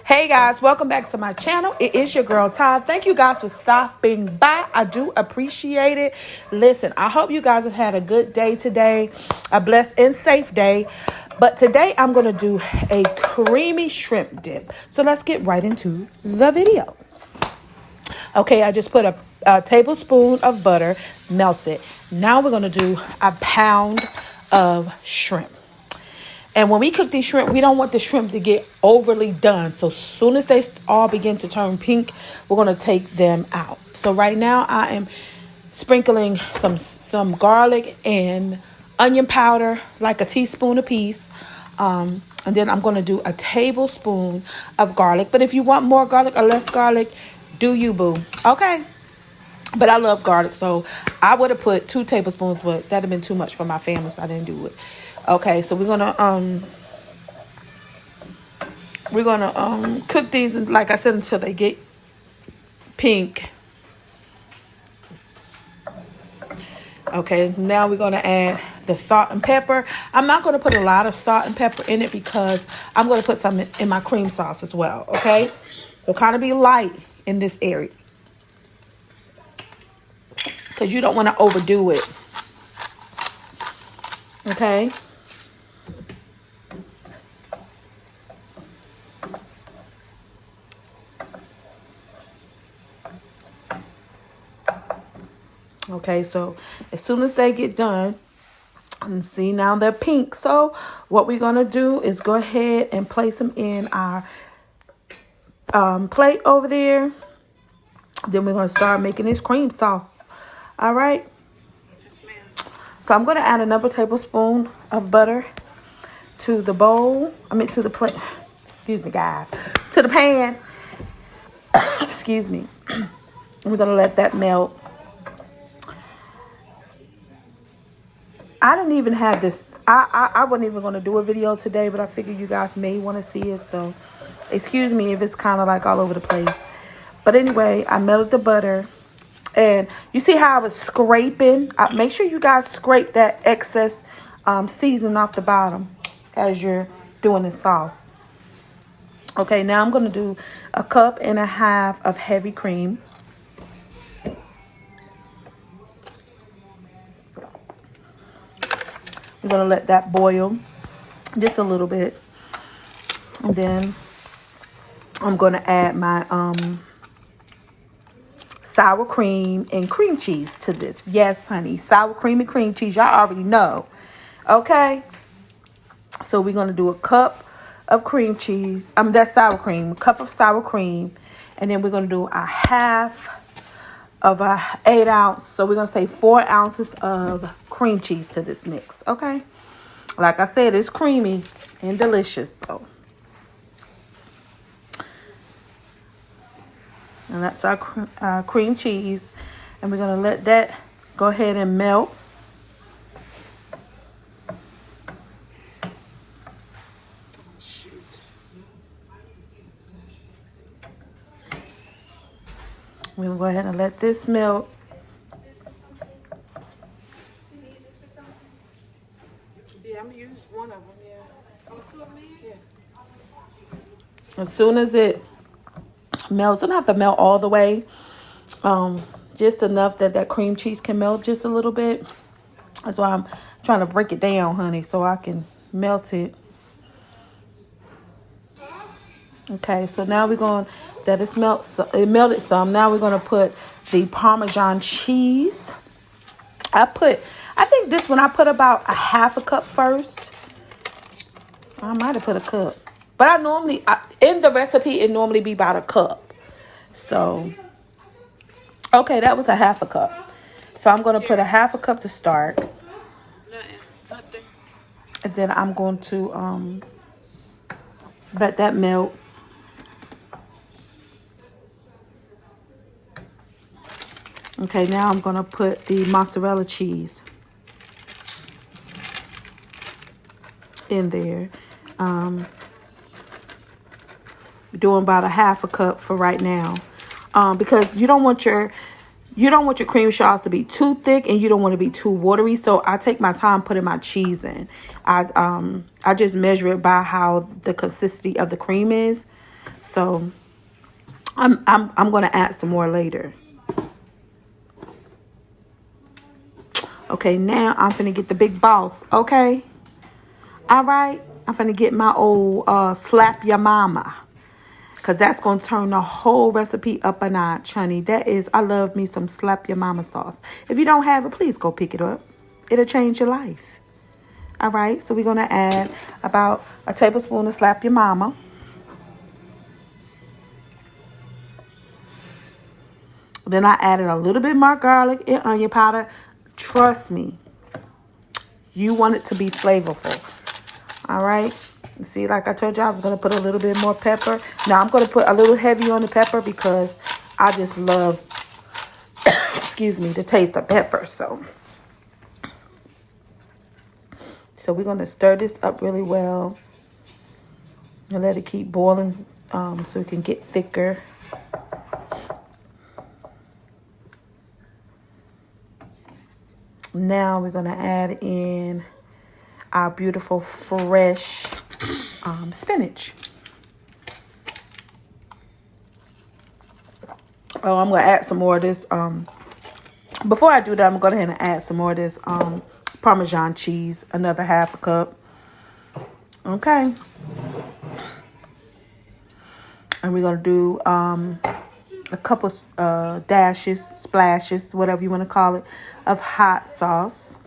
Hey guys, welcome back to my channel. It is your girl Ty. Thank you guys for stopping by. I do appreciate it. Listen, I hope you guys have had a good day today, a blessed and safe day. But today I'm going to do a creamy shrimp dip. So let's get right into the video. Okay, I just put a tablespoon of butter, melted. Now we're going to do a pound of shrimp. And when we cook these shrimp, we don't want the shrimp to get overly done. So as soon as they all begin to turn pink, we're going to take them out. So right now I am sprinkling some garlic and onion powder, like a teaspoon apiece. And then I'm going to do a tablespoon of garlic. But if you want more garlic or less garlic, do you, boo. Okay. But I love garlic, so I would have put 2 tablespoons, but that'd have been too much for my family, so I didn't do it. Okay, so we're gonna cook these, like I said, until they get pink. Okay, now we're gonna add the salt and pepper. I'm not gonna put a lot of salt and pepper in it because I'm gonna put some in my cream sauce as well. Okay, so kind of be light in this area because you don't want to overdo it. Okay. Okay, so as soon as they get done, and see now they're pink. So what we're going to do is go ahead and place them in our plate over there. Then we're going to start making this cream sauce. All right. So I'm going to add another tablespoon of butter to the bowl. To the plate. Excuse me, guys. To the pan. Excuse me. We're going to let that melt. I didn't even have this. I wasn't even going to do a video today, but I figured you guys may want to see it. So excuse me if it's kind of like all over the place. But anyway, I melted the butter. And you see how I was scraping? Make sure you guys scrape that excess seasoning off the bottom as you're doing the sauce. Okay, now I'm going to do 1.5 cups of heavy cream. We're going to let that boil just a little bit. And then I'm going to add my sour cream and cream cheese to this. Yes, honey. Sour cream and cream cheese. Y'all already know. Okay. So we're going to do 1 cup of cream cheese. That's sour cream. 1 cup of sour cream. And then we're going to do 1/2 of a 8 ounce. So we're going to say 4 ounces of cream cheese to this mix. Okay. Like I said, it's creamy and delicious. So. And that's our cream cheese. And we're going to let that go ahead and melt. We're going to go ahead and let this melt. Yeah, I'm going to use one of them, yeah. As soon as it melts, it doesn't have to melt all the way. Just enough that cream cheese can melt just a little bit. That's why I'm trying to break it down, honey, so I can melt it. Okay, so now we're going that it melted some. Now we're going to put the Parmesan cheese. I think this one I put about 1/2 cup first. I might have put 1 cup. But in the recipe, it normally be about 1 cup. So, okay, that was 1/2 cup. So I'm going to put 1/2 cup to start. Nothing. And then I'm going to let that melt. Okay, now I'm going to put the mozzarella cheese in there. Doing about 1/2 cup for right now, because you don't want your cream sauce to be too thick and you don't want to be too watery. So I take my time putting my cheese in. I just measure it by how the consistency of the cream is. So I'm gonna add some more later. Okay, now I'm finna get the big boss. Okay, all right. I'm finna get my old slap your mama, cause that's gonna turn the whole recipe up a notch, honey. That is, I love me some slap your mama sauce. If you don't have it, please go pick it up. It'll change your life. All right, so we're gonna add about a tablespoon of slap your mama. Then I added a little bit more garlic and onion powder. Trust me, you want it to be flavorful. All right. See, like I told you, I was going to put a little bit more pepper. Now, I'm going to put a little heavy on the pepper because I just love, excuse me, the taste of pepper. So we're going to stir this up really well and let it keep boiling so it can get thicker. Now we're going to add in our beautiful fresh spinach. Oh, I'm going to add some more of this. Before I do that, I'm going to go ahead and add some more of this Parmesan cheese, another half a cup. Okay. And we're going to do a couple dashes, splashes, whatever you want to call it, of hot sauce.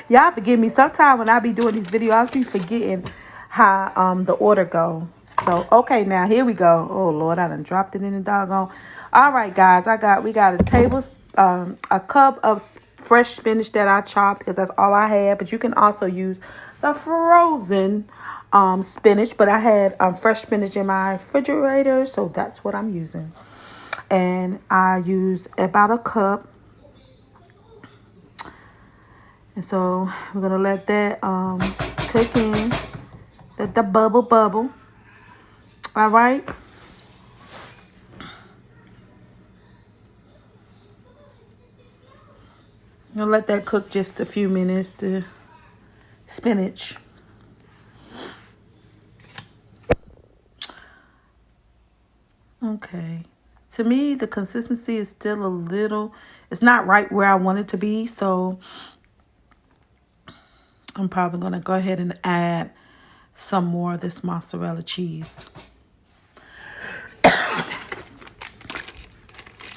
Y'all forgive me. Sometimes when I be doing these videos, I'll be forgetting how the order go. So, okay, now here we go. Oh, Lord, I done dropped it in the doggone. All right, guys, we got a cup of fresh spinach that I chopped because that's all I had. But you can also use the frozen spinach. But I had fresh spinach in my refrigerator, so that's what I'm using. And I used about a cup. And so we're going to let that cook in. Let the bubble. All right. I'm going to let that cook just a few minutes, the spinach. Okay. To me, the consistency is still a little, it's not right where I want it to be. So I'm probably going to go ahead and add some more of this mozzarella cheese.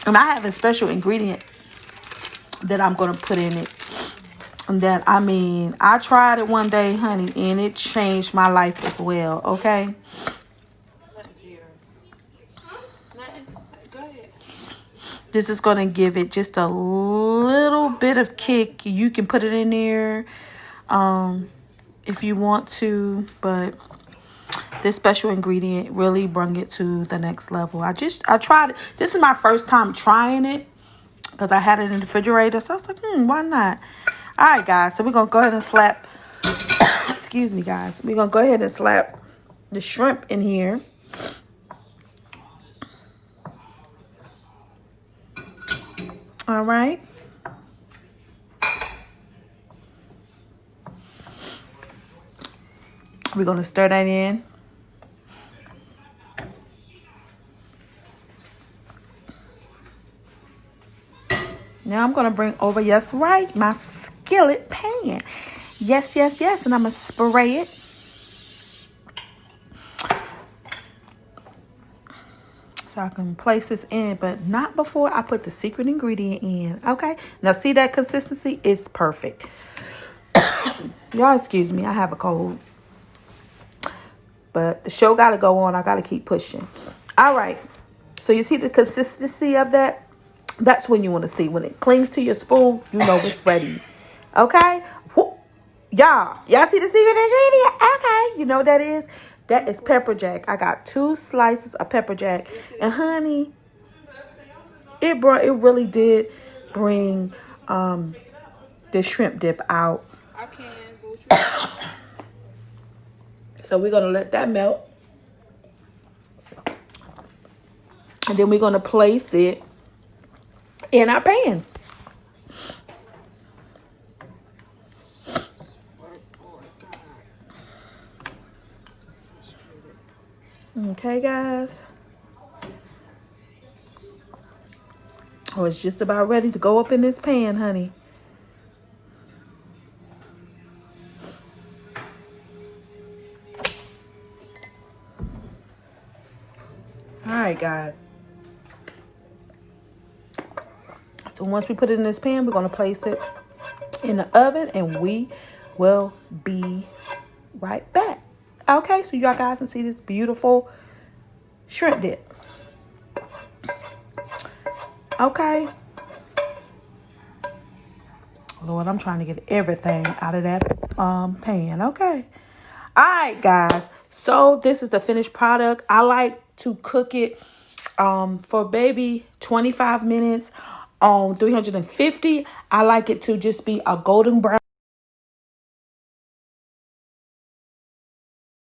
And I have a special ingredient that I'm going to put in it. And that, I mean, I tried it one day, honey, and it changed my life as well, okay? This is going to give it just a little bit of kick. You can put it in there if you want to, but this special ingredient really brought it to the next level. I tried it. This is my first time trying it because I had it in the refrigerator. So I was like, why not? All right, guys. So we're going to go ahead and slap, excuse me, guys. We're going to go ahead and slap the shrimp in here. All right. We're going to stir that in. Now I'm going to bring over, yes, right, my skillet pan. Yes. And I'm going to spray it. So I can place this in, but not before I put the secret ingredient in. Okay. Now see that consistency? It's perfect. Y'all excuse me. I have a cold. But the show got to go on. I got to keep pushing. All right. So you see the consistency of that? That's when you want to see. When it clings to your spoon, you know it's ready. Okay? Y'all see the secret ingredient? Okay. You know what that is? That is pepper jack. I got 2 slices of pepper jack. And honey, it really did bring the shrimp dip out. I can. So we're going to let that melt. And then we're going to place it in our pan. Okay, guys. Oh, it's just about ready to go up in this pan, honey. All right, guys. So once we put it in this pan, we're going to place it in the oven and we will be right back. Okay, so y'all guys can see this beautiful shrimp dip. Okay. Lord, I'm trying to get everything out of that pan. Okay. All right, guys. So this is the finished product. I like to cook it for maybe 25 minutes on 350. I like it to just be a golden brown.